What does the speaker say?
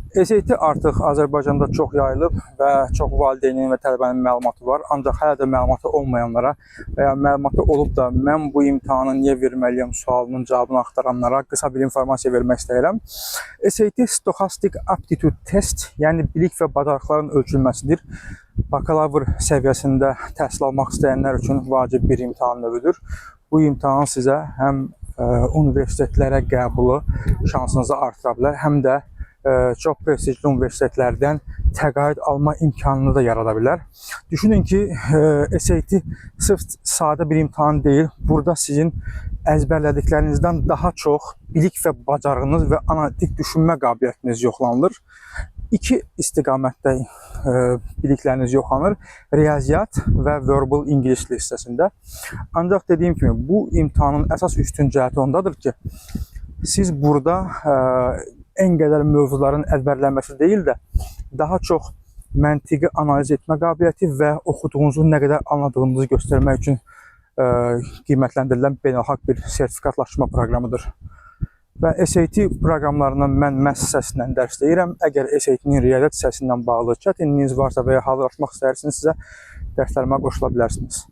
SAT artıq Azərbaycanda çox yayılıb və çox valideynin və tələbənin məlumatı var. Ancaq hələ də məlumatı olmayanlara və ya məlumatı olub da mən bu imtahanı niyə verməliyəm sualının cavabını axtaranlara qısa bir informasiya vermək istəyirəm. SAT Stochastic Aptitude Test, yəni bilik və bacarıqların ölçülməsidir. Bakalavr səviyyəsində təhsil almaq istəyənlər üçün vacib bir imtahan növüdür. Bu imtahan sizə həm universitetlərə qəbulu şansınızı artıra bilər, həm də çox prestijli universitetlərdən təqaüd alma imkanını da yarada bilər. Düşünün ki, SAT sırf sadə bir imtahan deyil. Burada sizin əzbərlədiklərinizdən daha çox bilik və bacarığınız və analitik düşünmə qabiliyyətiniz yoxlanılır. İki istiqamətdə bilikləriniz yoxlanır. Riyaziyyat və verbal ingilis hissəsində. Ancaq dediyim kimi, bu imtahanın əsas üstün cəhəti ondadır ki, siz burada ən qədər mövzuların əzbərlənməsi deyil də, daha çox məntiqi analiz etmə qabiliyyəti və oxuduğunuzu nə qədər anladığınızı göstərmək üçün qiymətləndirilən beynəlxalq bir sertifikatlaşma proqramıdır. Və SAT proqramlarından mən məhz hissəsindən dərs deyirəm. Əgər SAT-nin riyaziyyat hissəsindən bağlı çətinliyiniz varsa və ya hazırlaşmaq istəyirsinizsə, dərslərimə qoşula bilərsiniz.